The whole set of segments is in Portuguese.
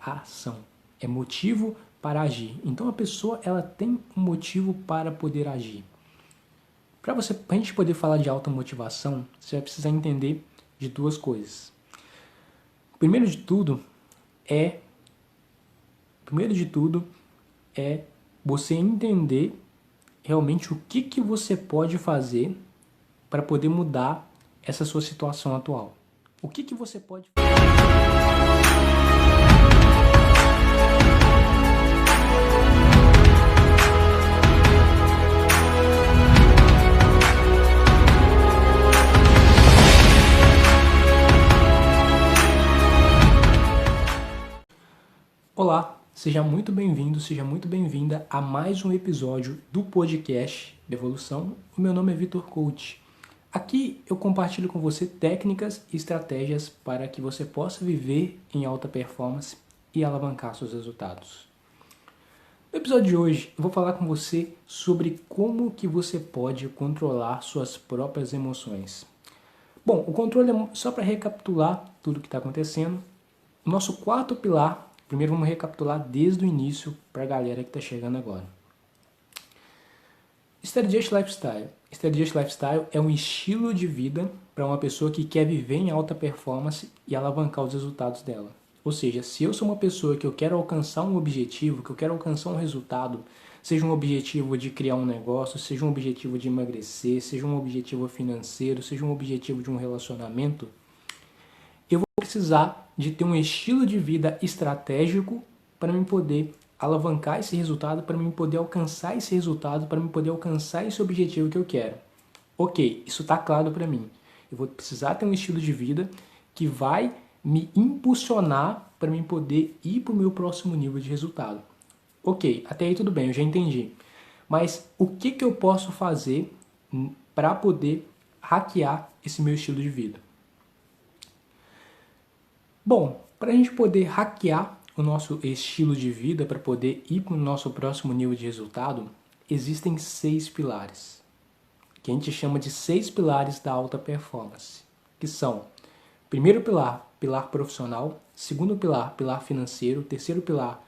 a ação, é motivo para agir. Então a pessoa ela tem um motivo para poder agir. Para a gente poder falar de automotivação, você vai precisar entender de duas coisas. Primeiro de tudo é você entender realmente o que você pode fazer para poder mudar essa sua situação atual. O que você pode fazer? Olá, seja muito bem-vindo, seja muito bem-vinda a mais um episódio do podcast de Evolução. O meu nome é Vitor Coach. Aqui eu compartilho com você técnicas e estratégias para que você possa viver em alta performance e alavancar seus resultados. No episódio de hoje eu vou falar com você sobre como que você pode controlar suas próprias emoções. Bom, o controle é só para recapitular tudo o que está acontecendo. O nosso quarto pilar. Primeiro vamos recapitular desde o início para a galera que está chegando agora. Steady Lifestyle. Steady Lifestyle é um estilo de vida para uma pessoa que quer viver em alta performance e alavancar os resultados dela. Ou seja, se eu sou uma pessoa que eu quero alcançar um objetivo, que eu quero alcançar um resultado, seja um objetivo de criar um negócio, seja um objetivo de emagrecer, seja um objetivo financeiro, seja um objetivo de um relacionamento, eu vou precisar de ter um estilo de vida estratégico para mim poder alavancar esse resultado, para mim poder alcançar esse resultado, para mim poder alcançar esse objetivo que eu quero. Ok, isso está claro para mim. Eu vou precisar ter um estilo de vida que vai me impulsionar para mim poder ir para o meu próximo nível de resultado. Ok, até aí tudo bem, eu já entendi. Mas o que eu posso fazer para poder hackear esse meu estilo de vida? Bom, para a gente poder hackear o nosso estilo de vida, para poder ir para o nosso próximo nível de resultado, existem 6 pilares, que a gente chama de 6 pilares da alta performance, que são: primeiro pilar, pilar profissional; segundo pilar, pilar financeiro; terceiro pilar,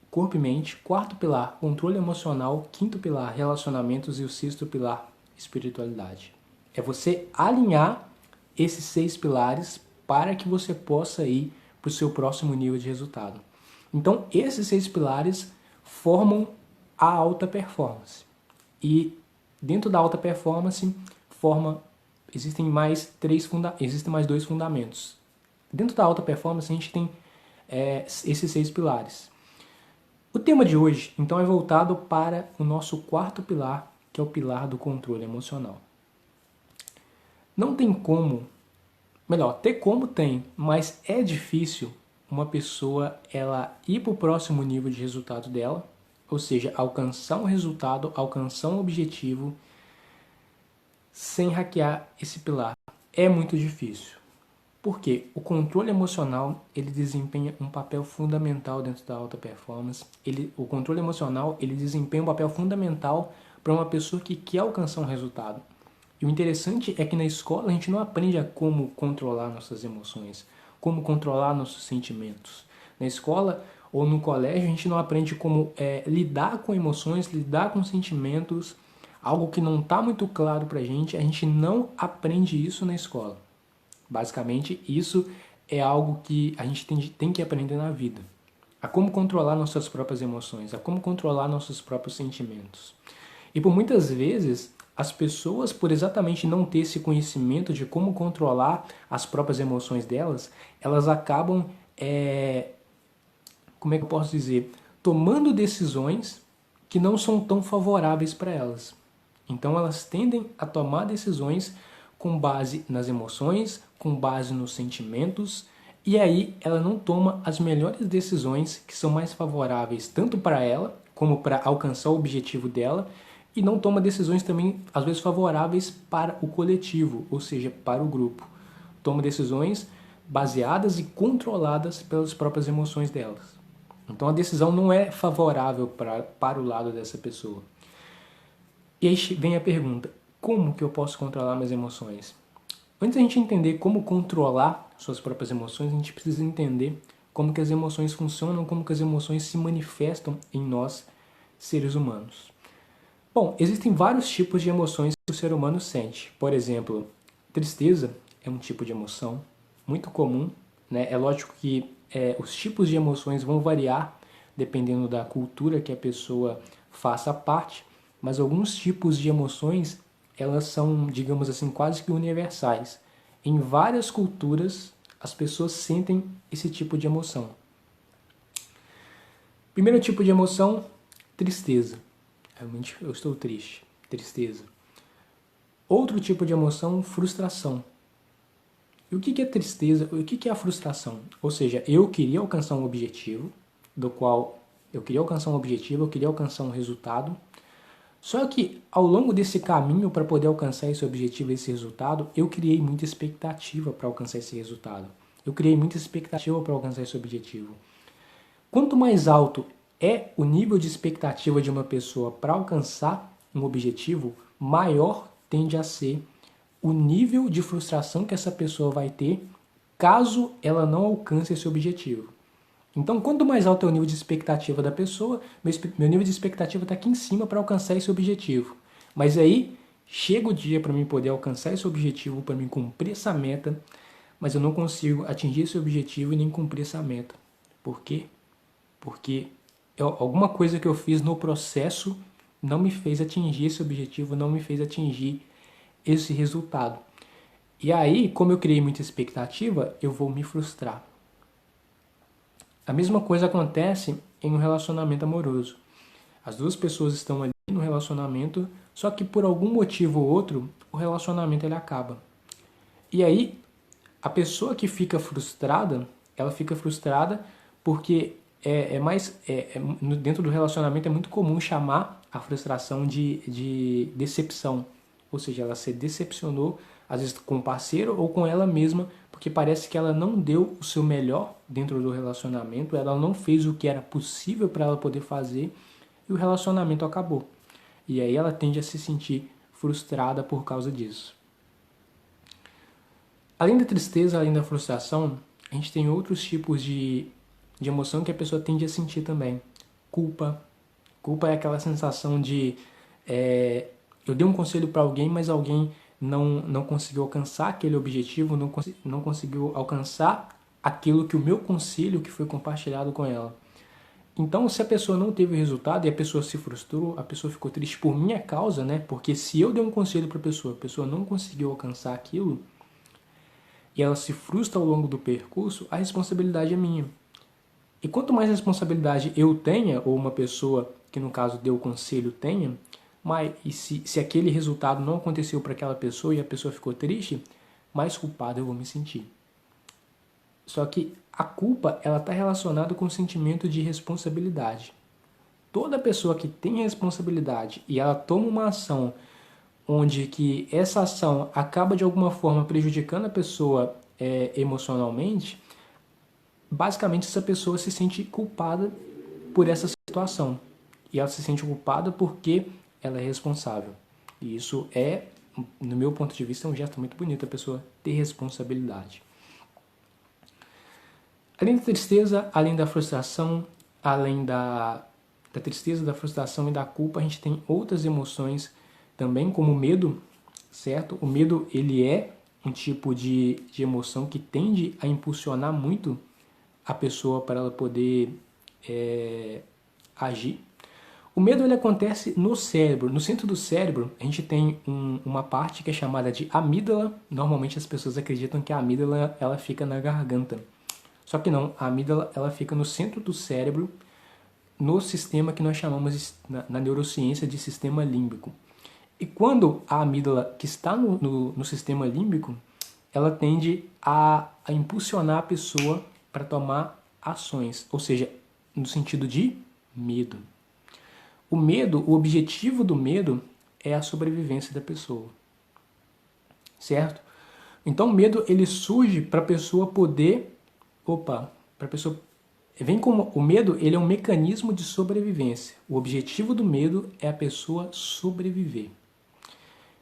corpo e mente; quarto pilar, controle emocional; quinto pilar, relacionamentos; e o sexto pilar, espiritualidade. É você alinhar esses 6 pilares para que você possa ir para o seu próximo nível de resultado. Então, esses 6 pilares formam a alta performance. E dentro da alta performance, existem mais 2 fundamentos. Dentro da alta performance, a gente tem esses 6 pilares. O tema de hoje, então, é voltado para o nosso quarto pilar, que é o pilar do controle emocional. Não tem como... Melhor, ter como tem, mas é difícil uma pessoa ela ir para o próximo nível de resultado dela, ou seja, alcançar um resultado, alcançar um objetivo, sem hackear esse pilar. É muito difícil. Porque o controle emocional ele desempenha um papel fundamental dentro da alta performance. O controle emocional ele desempenha um papel fundamental para uma pessoa que quer alcançar um resultado. E o interessante é que na escola a gente não aprende a como controlar nossas emoções, como controlar nossos sentimentos. Na escola ou no colégio a gente não aprende como lidar com emoções, lidar com sentimentos, algo que não está muito claro para a gente não aprende isso na escola. Basicamente isso é algo que a gente tem que aprender na vida. A como controlar nossas próprias emoções, a como controlar nossos próprios sentimentos. E por muitas vezes... as pessoas, por exatamente não ter esse conhecimento de como controlar as próprias emoções delas, elas acabam, como é que eu posso dizer, tomando decisões que não são tão favoráveis para elas. Então elas tendem a tomar decisões com base nas emoções, com base nos sentimentos, e aí ela não toma as melhores decisões que são mais favoráveis tanto para ela, como para alcançar o objetivo dela, e não toma decisões também, às vezes, favoráveis para o coletivo, ou seja, para o grupo. Toma decisões baseadas e controladas pelas próprias emoções delas. Então a decisão não é favorável para o lado dessa pessoa. E aí vem a pergunta, como que eu posso controlar minhas emoções? Antes da gente entender como controlar suas próprias emoções, a gente precisa entender como que as emoções funcionam, como que as emoções se manifestam em nós, seres humanos. Bom, existem vários tipos de emoções que o ser humano sente. Por exemplo, tristeza é um tipo de emoção muito comum, né? É lógico que os tipos de emoções vão variar dependendo da cultura que a pessoa faça parte, mas alguns tipos de emoções, elas são, digamos assim, quase que universais. Em várias culturas, as pessoas sentem esse tipo de emoção. Primeiro tipo de emoção, tristeza. Realmente eu estou triste, tristeza. Outro tipo de emoção, frustração. E o que é tristeza? O que é a frustração? Ou seja, eu queria alcançar um objetivo, do qual eu queria alcançar um objetivo, eu queria alcançar um resultado. Só que ao longo desse caminho para poder alcançar esse objetivo, esse resultado, eu criei muita expectativa para alcançar esse resultado. Eu criei muita expectativa para alcançar esse objetivo. Quanto mais alto é o nível de expectativa de uma pessoa para alcançar um objetivo, maior tende a ser o nível de frustração que essa pessoa vai ter caso ela não alcance esse objetivo. Então, quanto mais alto é o nível de expectativa da pessoa, meu nível de expectativa está aqui em cima para alcançar esse objetivo. Mas aí, chega o dia para mim poder alcançar esse objetivo, para mim cumprir essa meta, mas eu não consigo atingir esse objetivo e nem cumprir essa meta. Por quê? Porque alguma coisa que eu fiz no processo não me fez atingir esse objetivo, não me fez atingir esse resultado. E aí, como eu criei muita expectativa, eu vou me frustrar. A mesma coisa acontece em um relacionamento amoroso. As duas pessoas estão ali no relacionamento, só que por algum motivo ou outro, o relacionamento ele acaba. E aí, a pessoa que fica frustrada, ela fica frustrada porque dentro do relacionamento é muito comum chamar a frustração de decepção. Ou seja, ela se decepcionou, às vezes com o parceiro ou com ela mesma, porque parece que ela não deu o seu melhor dentro do relacionamento, ela não fez o que era possível para ela poder fazer e o relacionamento acabou. E aí ela tende a se sentir frustrada por causa disso. Além da tristeza, além da frustração, a gente tem outros tipos de emoção que a pessoa tende a sentir também. Culpa. Culpa é aquela sensação de eu dei um conselho para alguém, mas alguém não conseguiu alcançar aquele objetivo, não conseguiu alcançar aquilo que o meu conselho que foi compartilhado com ela. Então, se a pessoa não teve o resultado e a pessoa se frustrou, a pessoa ficou triste por minha causa, né? Porque se eu dei um conselho para a pessoa não conseguiu alcançar aquilo, e ela se frustra ao longo do percurso, a responsabilidade é minha. E quanto mais responsabilidade eu tenha, ou uma pessoa que no caso deu o conselho tenha, e se aquele resultado não aconteceu para aquela pessoa e a pessoa ficou triste, mais culpado eu vou me sentir. Só que a culpa ela está relacionada com o sentimento de responsabilidade. Toda pessoa que tem responsabilidade e ela toma uma ação onde que essa ação acaba de alguma forma prejudicando a pessoa emocionalmente, basicamente essa pessoa se sente culpada por essa situação. E ela se sente culpada porque ela é responsável. E isso no meu ponto de vista, um gesto muito bonito, a pessoa ter responsabilidade. Além da tristeza, além da frustração, além da tristeza, da frustração e da culpa, a gente tem outras emoções também, como o medo, certo? O medo, ele é um tipo de emoção que tende a impulsionar muito a pessoa para ela poder agir. O medo ele acontece no cérebro. No centro do cérebro, a gente tem uma parte que é chamada de amígdala. Normalmente as pessoas acreditam que a amígdala ela fica na garganta. Só que não, a amígdala ela fica no centro do cérebro, no sistema que nós chamamos na neurociência de sistema límbico. E quando a amígdala que está no sistema límbico, ela tende a impulsionar a pessoa para tomar ações, ou seja, no sentido de medo. O medo, o objetivo do medo é a sobrevivência da pessoa, certo? Então o medo ele surge para a pessoa poder, o medo ele é um mecanismo de sobrevivência. O objetivo do medo é a pessoa sobreviver.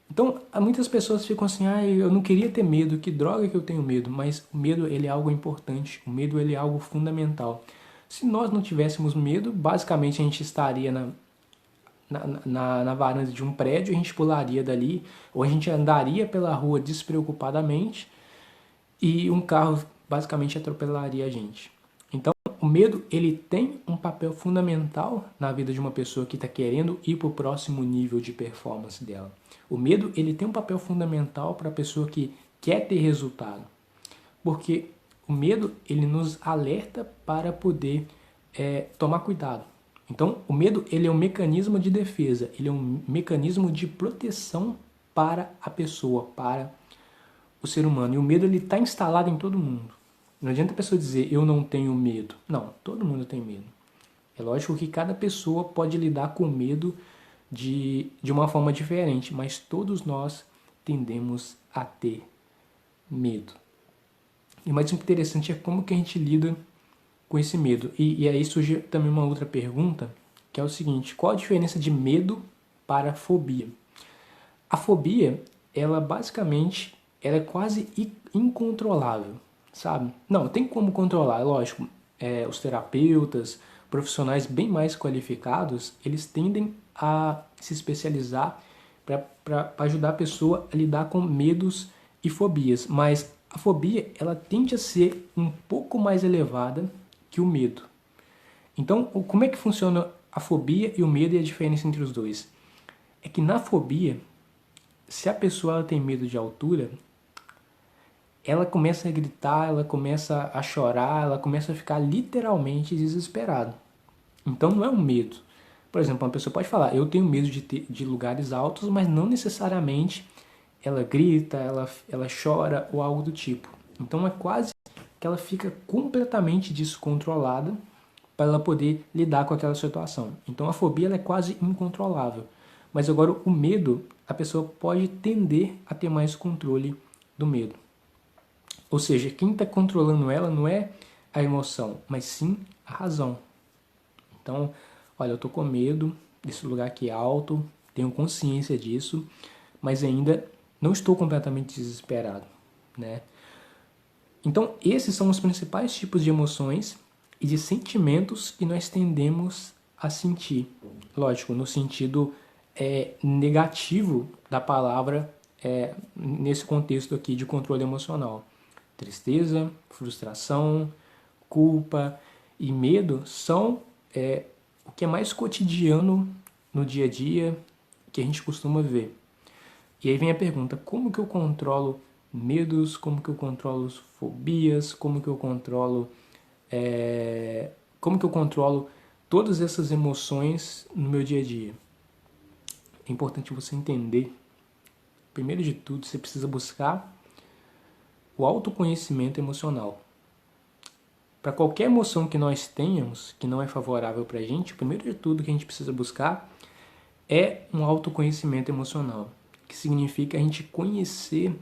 Então, muitas pessoas ficam assim, eu não queria ter medo, que droga que eu tenho medo, mas o medo ele é algo importante, o medo ele é algo fundamental. Se nós não tivéssemos medo, basicamente a gente estaria na varanda de um prédio, a gente pularia dali, ou a gente andaria pela rua despreocupadamente e um carro basicamente atropelaria a gente. Então, o medo ele tem um papel fundamental na vida de uma pessoa que está querendo ir para o próximo nível de performance dela. O medo ele tem um papel fundamental para a pessoa que quer ter resultado, porque o medo ele nos alerta para poder tomar cuidado. Então, o medo ele é um mecanismo de defesa, ele é um mecanismo de proteção para a pessoa, para o ser humano. E o medo ele está instalado em todo mundo. Não adianta a pessoa dizer eu não tenho medo. Não, todo mundo tem medo. É lógico que cada pessoa pode lidar com medo de uma forma diferente, mas todos nós tendemos a ter medo. E o mais interessante é como que a gente lida com esse medo. E aí surge também uma outra pergunta, que é o seguinte: qual a diferença de medo para fobia? A fobia, ela basicamente ela é quase incontrolável, sabe? Não, tem como controlar, lógico. Os terapeutas, profissionais bem mais qualificados, eles tendem a se especializar para ajudar a pessoa a lidar com medos e fobias. Mas a fobia, ela tende a ser um pouco mais elevada que o medo. Então, como é que funciona a fobia e o medo e a diferença entre os dois? É que na fobia, se a pessoa ela tem medo de altura, ela começa a gritar, ela começa a chorar, ela começa a ficar literalmente desesperada. Então não é um medo. Por exemplo, uma pessoa pode falar, eu tenho medo de lugares altos, mas não necessariamente ela grita, ela chora ou algo do tipo. Então é quase que ela fica completamente descontrolada para ela poder lidar com aquela situação. Então a fobia ela é quase incontrolável. Mas agora o medo, a pessoa pode tender a ter mais controle do medo. Ou seja, quem está controlando ela não é a emoção, mas sim a razão. Então, olha, eu estou com medo desse lugar aqui alto, tenho consciência disso, mas ainda não estou completamente desesperado, né? Então, esses são os principais tipos de emoções e de sentimentos que nós tendemos a sentir. Lógico, no sentido negativo da palavra, nesse contexto aqui de controle emocional. Tristeza, frustração, culpa e medo são o que é mais cotidiano no dia a dia que a gente costuma ver. E aí vem a pergunta, como que eu controlo medos, como que eu controlo fobias, como que eu controlo todas essas emoções no meu dia a dia? É importante você entender, primeiro de tudo, você precisa buscar o autoconhecimento emocional. Para qualquer emoção que nós tenhamos, que não é favorável para a gente, primeiro de tudo que a gente precisa buscar é um autoconhecimento emocional, que significa a gente conhecer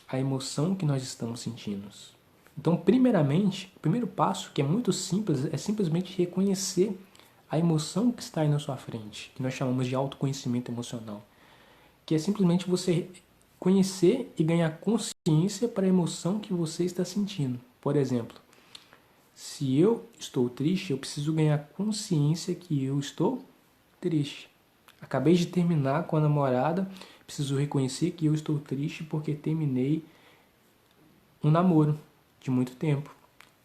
a emoção que nós estamos sentindo. Então, primeiramente, o primeiro passo, que é muito simples, é simplesmente reconhecer a emoção que está aí na sua frente, que nós chamamos de autoconhecimento emocional, que é simplesmente você conhecer e ganhar consciência para a emoção que você está sentindo. Por exemplo, se eu estou triste, eu preciso ganhar consciência que eu estou triste. Acabei de terminar com a namorada, preciso reconhecer que eu estou triste porque terminei um namoro de muito tempo.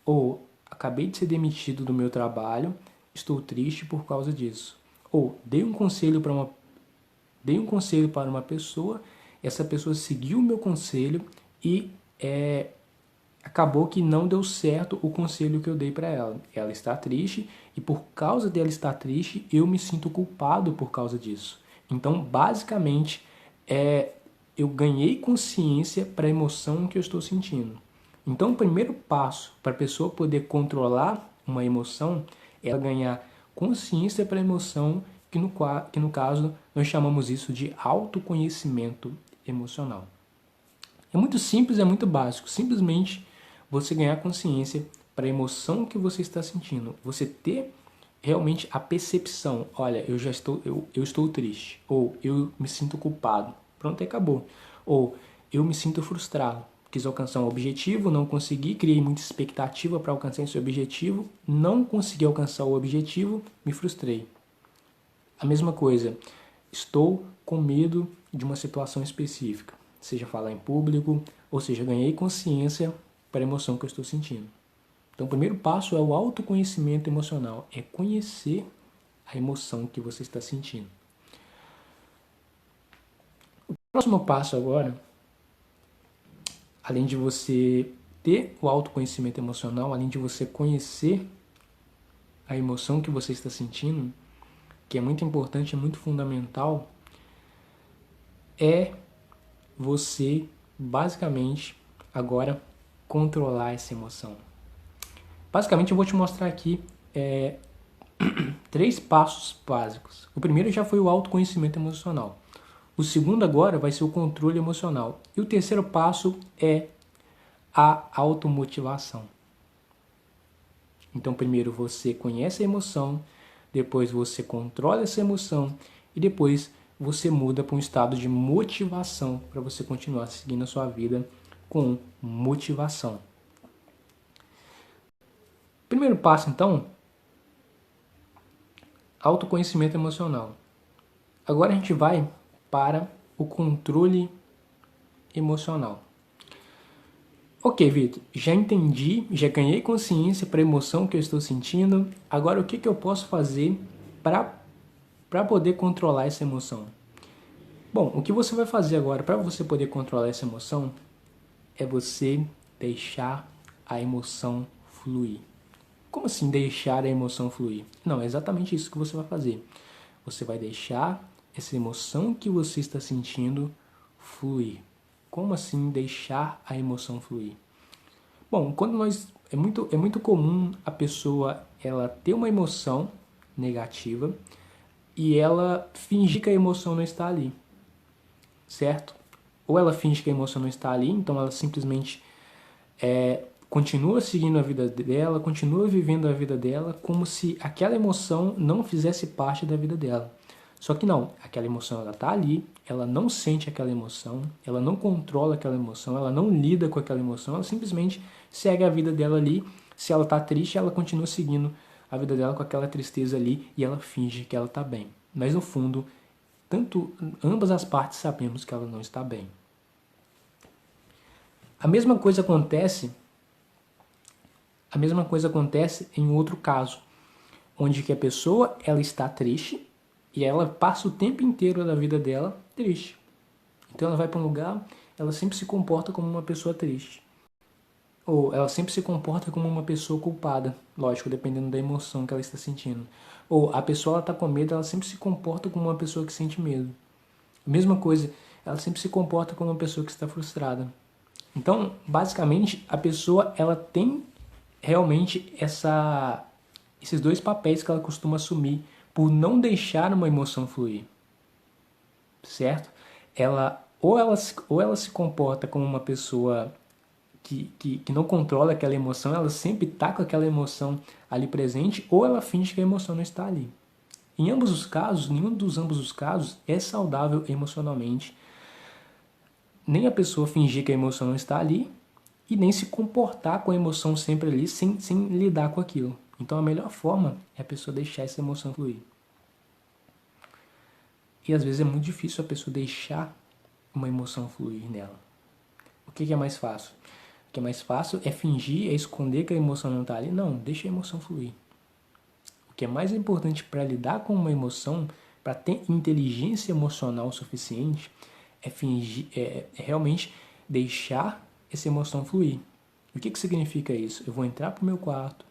Ou acabei de ser demitido do meu trabalho, estou triste por causa disso. Ou dei um conselho para uma pessoa, essa pessoa seguiu o meu conselho e acabou que não deu certo o conselho que eu dei para ela. Ela está triste e por causa dela estar triste, eu me sinto culpado por causa disso. Então, basicamente, eu ganhei consciência para a emoção que eu estou sentindo. Então, o primeiro passo para a pessoa poder controlar uma emoção é ela ganhar consciência para a emoção, que no caso nós chamamos isso de autoconhecimento emocional. É muito simples, é muito básico. Simplesmente você ganhar consciência para a emoção que você está sentindo. Você ter realmente a percepção, olha, eu estou triste, ou eu me sinto culpado Pronto, e acabou. Ou eu me sinto frustrado. Quis alcançar um objetivo, não consegui, criei muita expectativa para alcançar esse objetivo, não consegui alcançar o objetivo, me frustrei. A mesma coisa, estou com medo de uma situação específica, seja falar em público, ou seja, ganhei consciência para a emoção que eu estou sentindo. Então, o primeiro passo é o autoconhecimento emocional, é conhecer a emoção que você está sentindo. O próximo passo agora, além de você ter o autoconhecimento emocional, além de você conhecer a emoção que você está sentindo, que é muito importante, é muito fundamental, é você, basicamente, agora controlar essa emoção. Basicamente, eu vou te mostrar aqui 3 passos básicos. O primeiro já foi o autoconhecimento emocional. O segundo agora vai ser o controle emocional. E o terceiro passo é a automotivação. Então, primeiro você conhece a emoção, depois você controla essa emoção e depois você muda para um estado de motivação para você continuar seguindo a sua vida com motivação. Primeiro passo, então, autoconhecimento emocional. Agora a gente vai para o controle emocional. Ok, Vitor, já entendi, já ganhei consciência para a emoção que eu estou sentindo. Agora, o que eu posso fazer para poder controlar essa emoção? Bom, o que você vai fazer agora para você poder controlar essa emoção é você deixar a emoção fluir. Como assim deixar a emoção fluir? Não, é exatamente isso que você vai fazer. Você vai deixar essa emoção que você está sentindo fluir. Como assim deixar a emoção fluir? Bom, é muito comum a pessoa ela ter uma emoção negativa e ela fingir que a emoção não está ali, certo? Ou ela finge que a emoção não está ali, então ela simplesmente continua seguindo a vida dela, continua vivendo a vida dela como se aquela emoção não fizesse parte da vida dela. Só que não, aquela emoção ela está ali, ela não sente aquela emoção, ela não controla aquela emoção, ela não lida com aquela emoção, ela simplesmente segue a vida dela ali. Se ela está triste, ela continua seguindo a vida dela com aquela tristeza ali e ela finge que ela está bem. Mas no fundo, ambas as partes sabemos que ela não está bem. A mesma coisa acontece em outro caso, onde que a pessoa ela está triste e ela passa o tempo inteiro da vida dela triste. Então ela vai para um lugar, ela sempre se comporta como uma pessoa triste. Ou ela sempre se comporta como uma pessoa culpada, lógico, dependendo da emoção que ela está sentindo. Ou a pessoa está com medo, ela sempre se comporta como uma pessoa que sente medo. A mesma coisa, ela sempre se comporta como uma pessoa que está frustrada. Então, basicamente, a pessoa ela tem realmente esses 2 papéis que ela costuma assumir por não deixar uma emoção fluir, certo? Ou ela se comporta como uma pessoa que não controla aquela emoção, ela sempre está com aquela emoção ali presente, ou ela finge que a emoção não está ali. Em ambos os casos, nenhum dos ambos os casos é saudável emocionalmente. Nem a pessoa fingir que a emoção não está ali, e nem se comportar com a emoção sempre ali, sem lidar com aquilo. Então a melhor forma é a pessoa deixar essa emoção fluir. E às vezes é muito difícil a pessoa deixar uma emoção fluir nela. O que é mais fácil? O que é mais fácil é fingir, é esconder que a emoção não está ali. Não, deixa a emoção fluir. O que é mais importante para lidar com uma emoção, para ter inteligência emocional suficiente, é fingir, é realmente deixar essa emoção fluir. O que significa isso? Eu vou entrar pro meu quarto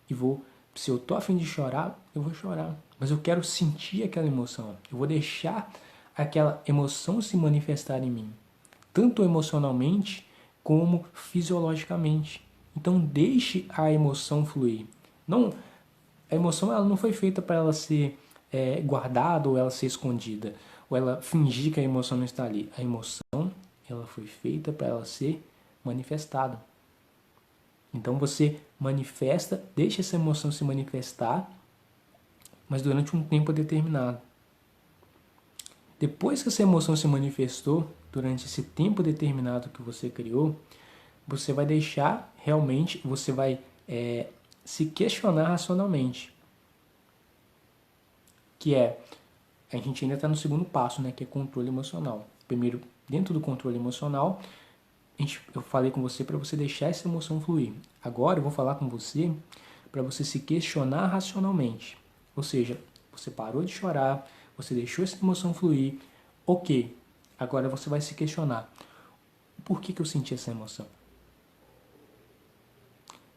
e se eu tô a fim de chorar, eu vou chorar. Mas eu quero sentir aquela emoção. Eu vou deixar aquela emoção se manifestar em mim, tanto emocionalmente como fisiologicamente. Então deixe a emoção fluir. A emoção ela não foi feita para ela ser guardada ou ela ser escondida, ou ela fingir que a emoção não está ali. A emoção ela foi feita para ela ser manifestada. Então você manifesta, deixa essa emoção se manifestar, mas durante um tempo determinado. Depois que essa emoção se manifestou, durante esse tempo determinado que você criou, você vai deixar realmente, você vai se questionar racionalmente. Que é, a gente ainda está no segundo passo, né, que é controle emocional. Primeiro, dentro do controle emocional, eu falei com você para você deixar essa emoção fluir. Agora eu vou falar com você para você se questionar racionalmente. Ou seja, você parou de chorar, você deixou essa emoção fluir, ok. Agora você vai se questionar. Por que eu senti essa emoção?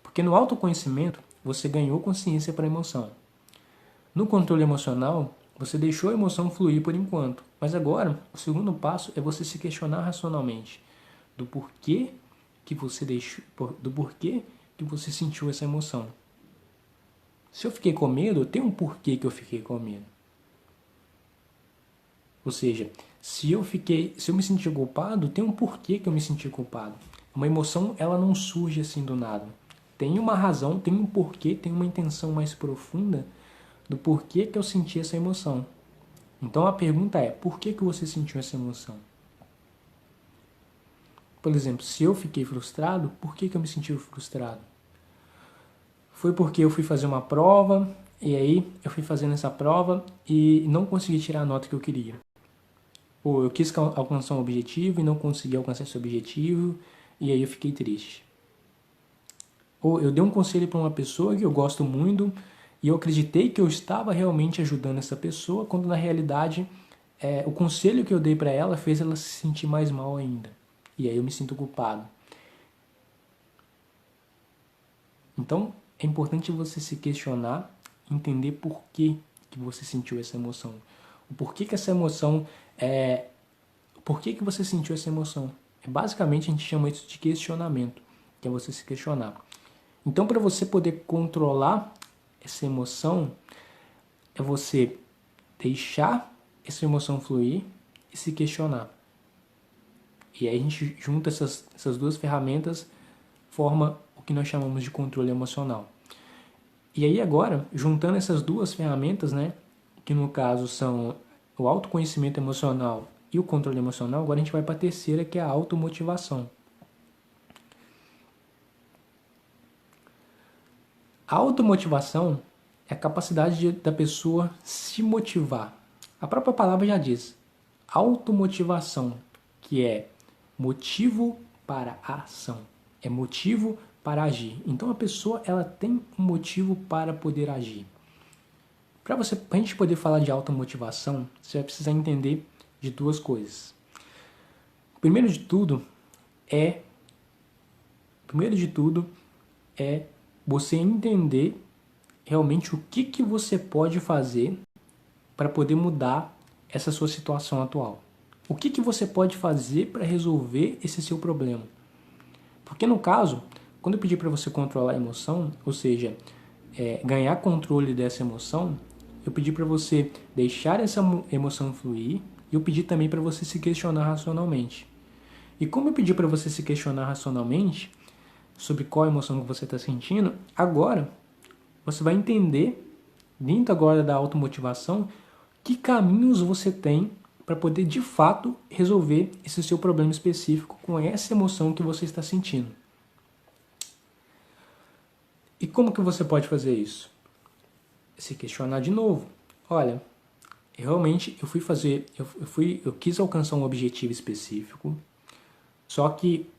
Porque no autoconhecimento, você ganhou consciência para a emoção. No controle emocional, você deixou a emoção fluir por enquanto. Mas agora, o segundo passo é você se questionar racionalmente do porquê que você deixou, do porquê que você sentiu essa emoção. Se eu fiquei com medo, tem um porquê que eu fiquei com medo. Ou seja, se eu me senti culpado, tem um porquê que eu me senti culpado. Uma emoção, ela não surge assim do nada. Tem uma razão, tem um porquê, tem uma intenção mais profunda do porquê que eu senti essa emoção. Então a pergunta é, por que você sentiu essa emoção? Por exemplo, se eu fiquei frustrado, por que eu me senti frustrado? Foi porque eu fui fazer uma prova, e aí eu fui fazendo essa prova e não consegui tirar a nota que eu queria. Ou eu quis alcançar um objetivo e não consegui alcançar esse objetivo, e aí eu fiquei triste. Ou eu dei um conselho para uma pessoa que eu gosto muito, e eu acreditei que eu estava realmente ajudando essa pessoa, quando na realidade o conselho que eu dei para ela fez ela se sentir mais mal ainda. E aí eu me sinto culpado. Então é importante você se questionar, entender por que você sentiu essa emoção. O porquê que essa emoção por que você sentiu essa emoção? Basicamente a gente chama isso de questionamento, que é você se questionar. Então, para você poder controlar essa emoção, é você deixar essa emoção fluir e se questionar. E aí a gente junta essas duas ferramentas, forma o que nós chamamos de controle emocional. E aí agora, juntando essas duas ferramentas, né, que no caso são o autoconhecimento emocional e o controle emocional, agora a gente vai para a terceira, que é a automotivação. A automotivação é a capacidade da pessoa se motivar. A própria palavra já diz, automotivação, que é motivo para a ação, é motivo para agir. Então a pessoa ela tem um motivo para poder agir. Para a gente poder falar de automotivação, você vai precisar entender de duas coisas. Primeiro de tudo é você entender realmente o que você pode fazer para poder mudar essa sua situação atual. O que você pode fazer para resolver esse seu problema? Porque no caso, quando eu pedi para você controlar a emoção, ou seja, ganhar controle dessa emoção, eu pedi para você deixar essa emoção fluir e eu pedi também para você se questionar racionalmente. E como eu pedi para você se questionar racionalmente sobre qual emoção que você está sentindo, agora você vai entender, dentro agora da automotivação, que caminhos você tem para poder de fato resolver esse seu problema específico com essa emoção que você está sentindo. E como que você pode fazer isso? Se questionar de novo. Olha, realmente eu quis alcançar um objetivo específico, só que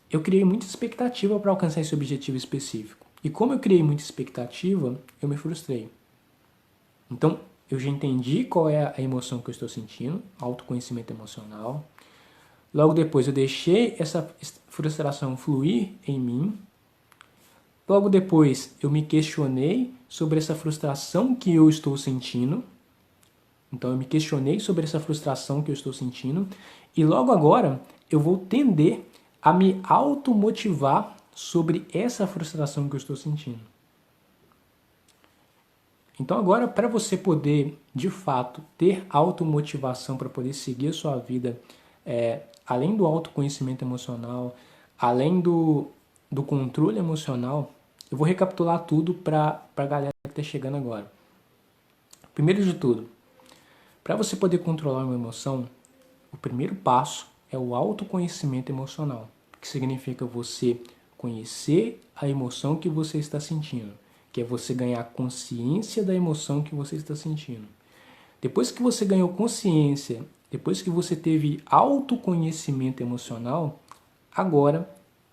eu criei muita expectativa para alcançar esse objetivo específico. E como eu criei muita expectativa, eu me frustrei. Então, eu já entendi qual é a emoção que eu estou sentindo, autoconhecimento emocional. Logo depois, eu deixei essa frustração fluir em mim. Logo depois, eu me questionei sobre essa frustração que eu estou sentindo. Então, eu me questionei sobre essa frustração que eu estou sentindo. E logo agora, eu vou tender a me automotivar sobre essa frustração que eu estou sentindo. Então agora, para você poder, de fato, ter automotivação para poder seguir a sua vida, além do autoconhecimento emocional, além do controle emocional, eu vou recapitular tudo para a galera que está chegando agora. Primeiro de tudo, Para você poder controlar uma emoção, o primeiro passo é o autoconhecimento emocional, que significa você conhecer a emoção que você está sentindo, que é você ganhar consciência da emoção que você está sentindo. Depois que você ganhou consciência, depois que você teve autoconhecimento emocional, agora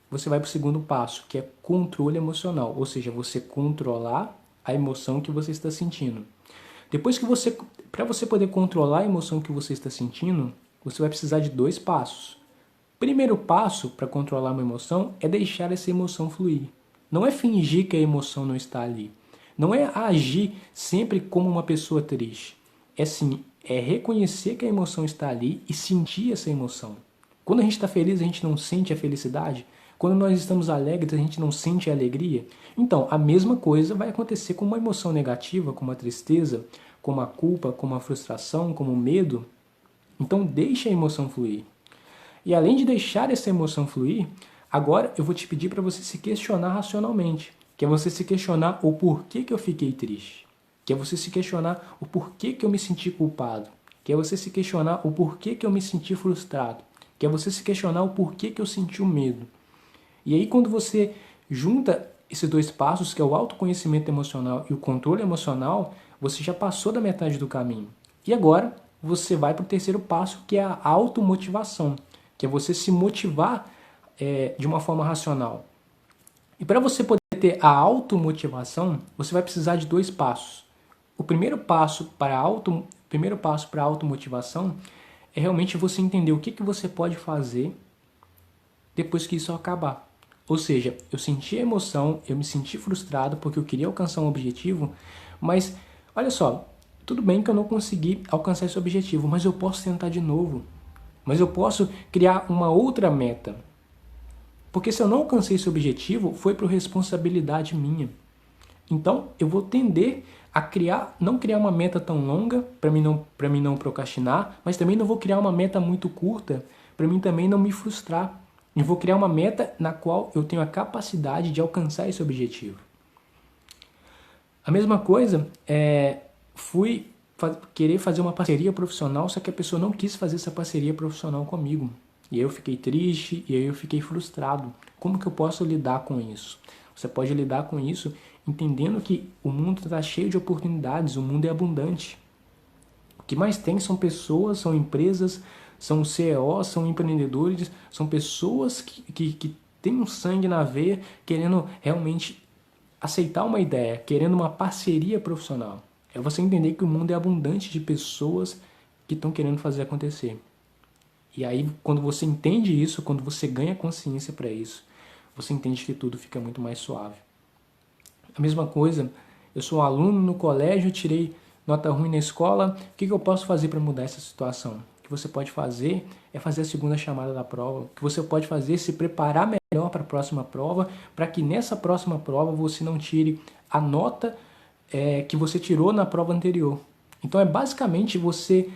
você vai para o segundo passo, que é controle emocional, ou seja, você controlar a emoção que você está sentindo. Depois que para você poder controlar a emoção que você está sentindo, você vai precisar de 2 passos. Primeiro passo para controlar uma emoção é deixar essa emoção fluir. Não é fingir que a emoção não está ali. Não é agir sempre como uma pessoa triste. É sim, é reconhecer que a emoção está ali e sentir essa emoção. Quando a gente está feliz, a gente não sente a felicidade. Quando nós estamos alegres, a gente não sente a alegria. Então, a mesma coisa vai acontecer com uma emoção negativa, como a tristeza, como a culpa, como a frustração, como o medo. Então, deixe a emoção fluir. E além de deixar essa emoção fluir, agora eu vou te pedir para você se questionar racionalmente, que é você se questionar o porquê que eu fiquei triste, que é você se questionar o porquê que eu me senti culpado, que é você se questionar o porquê que eu me senti frustrado, que é você se questionar o porquê que eu senti o medo. E aí quando você junta esses 2 passos, que é o autoconhecimento emocional e o controle emocional, você já passou da metade do caminho. E agora você vai para o terceiro passo, que é a automotivação, que é você se motivar de uma forma racional. E para você poder ter a automotivação, você vai precisar de 2 passos. O primeiro passo para a automotivação é realmente você entender o que você pode fazer depois que isso acabar. Ou seja, eu senti a emoção, eu me senti frustrado porque eu queria alcançar um objetivo, mas olha só, tudo bem que eu não consegui alcançar esse objetivo, mas eu posso tentar de novo. Mas eu posso criar uma outra meta. Porque se eu não alcancei esse objetivo, foi por responsabilidade minha. Então, eu vou tender a não criar uma meta tão longa para mim não procrastinar, mas também não vou criar uma meta muito curta para mim também não me frustrar. Eu vou criar uma meta na qual eu tenho a capacidade de alcançar esse objetivo. A mesma coisa, fui querer fazer uma parceria profissional, só que a pessoa não quis fazer essa parceria profissional comigo. E aí eu fiquei triste, e aí eu fiquei frustrado. Como que eu posso lidar com isso? Você pode lidar com isso entendendo que o mundo está cheio de oportunidades, o mundo é abundante. O que mais tem são pessoas, são empresas, são CEOs, são empreendedores, são pessoas que têm um sangue na veia querendo realmente aceitar uma ideia, querendo uma parceria profissional. É você entender que o mundo é abundante de pessoas que estão querendo fazer acontecer. E aí, quando você entende isso, quando você ganha consciência para isso, você entende que tudo fica muito mais suave. A mesma coisa, eu sou um aluno no colégio, tirei nota ruim na escola, o que eu posso fazer para mudar essa situação? O que você pode fazer é fazer a segunda chamada da prova. O que você pode fazer é se preparar melhor para a próxima prova, para que nessa próxima prova você não tire a nota que você tirou na prova anterior. Então é basicamente você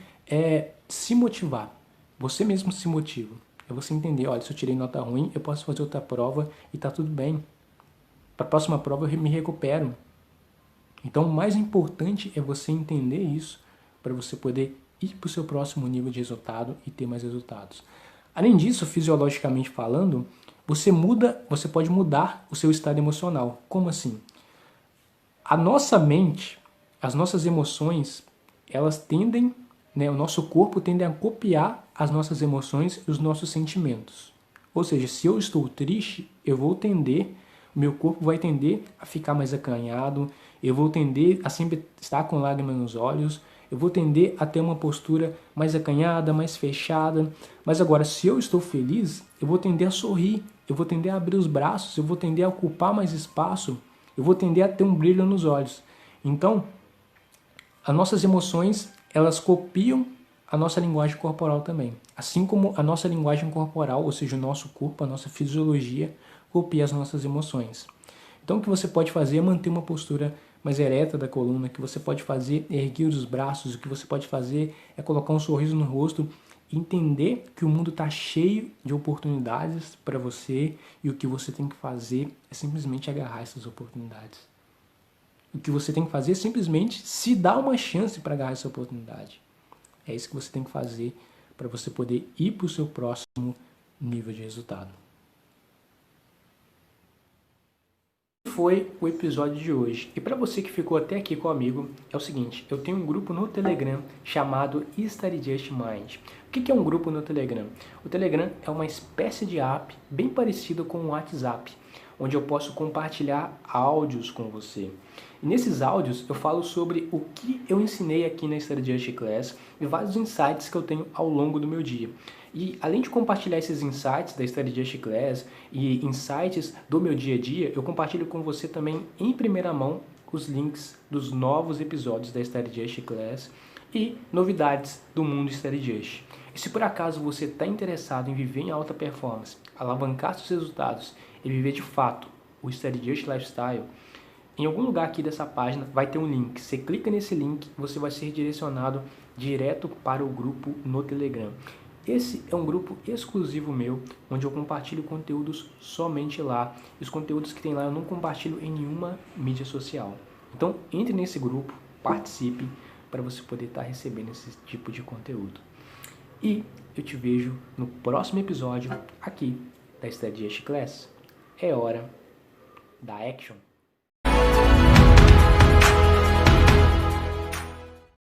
se motivar. Você mesmo se motiva. É você entender, olha, se eu tirei nota ruim, eu posso fazer outra prova e tá tudo bem. Para a próxima prova eu me recupero. Então o mais importante é você entender isso para você poder ir para o seu próximo nível de resultado e ter mais resultados. Além disso, fisiologicamente falando, você pode mudar o seu estado emocional. Como assim? A nossa mente, as nossas emoções, elas tendem, o nosso corpo tende a copiar as nossas emoções e os nossos sentimentos. Ou seja, se eu estou triste, meu corpo vai tender a ficar mais acanhado, eu vou tender a sempre estar com lágrimas nos olhos, eu vou tender a ter uma postura mais acanhada, mais fechada. Mas agora, se eu estou feliz, eu vou tender a sorrir, eu vou tender a abrir os braços, eu vou tender a ocupar mais espaço, eu vou tender a ter um brilho nos olhos. Então, as nossas emoções, elas copiam a nossa linguagem corporal também. Assim como a nossa linguagem corporal, ou seja, o nosso corpo, a nossa fisiologia, copia as nossas emoções. Então, o que você pode fazer é manter uma postura mais ereta da coluna, o que você pode fazer é erguer os braços, o que você pode fazer é colocar um sorriso no rosto e entender que o mundo está cheio de oportunidades para você e o que você tem que fazer é simplesmente agarrar essas oportunidades. O que você tem que fazer é simplesmente se dar uma chance para agarrar essa oportunidade. É isso que você tem que fazer para você poder ir para o seu próximo nível de resultado. Foi o episódio de hoje. E para você que ficou até aqui comigo, é o seguinte, eu tenho um grupo no Telegram chamado Study Just Mind. O que é um grupo no Telegram? O Telegram é uma espécie de app bem parecido com o WhatsApp, onde eu posso compartilhar áudios com você. E nesses áudios eu falo sobre o que eu ensinei aqui na Study Just Class e vários insights que eu tenho ao longo do meu dia. E além de compartilhar esses insights da Study Just Class e insights do meu dia a dia, eu compartilho com você também em primeira mão os links dos novos episódios da Study Just Class e novidades do mundo Study Just. E se por acaso você está interessado em viver em alta performance, alavancar seus resultados e viver de fato o Study Just Lifestyle, em algum lugar aqui dessa página vai ter um link. Você clica nesse link, você vai ser direcionado direto para o grupo no Telegram. Esse é um grupo exclusivo meu, onde eu compartilho conteúdos somente lá. E os conteúdos que tem lá eu não compartilho em nenhuma mídia social. Então, entre nesse grupo, participe, para você poder estar recebendo esse tipo de conteúdo. E eu te vejo no próximo episódio aqui da Study Just Class. É hora da Action.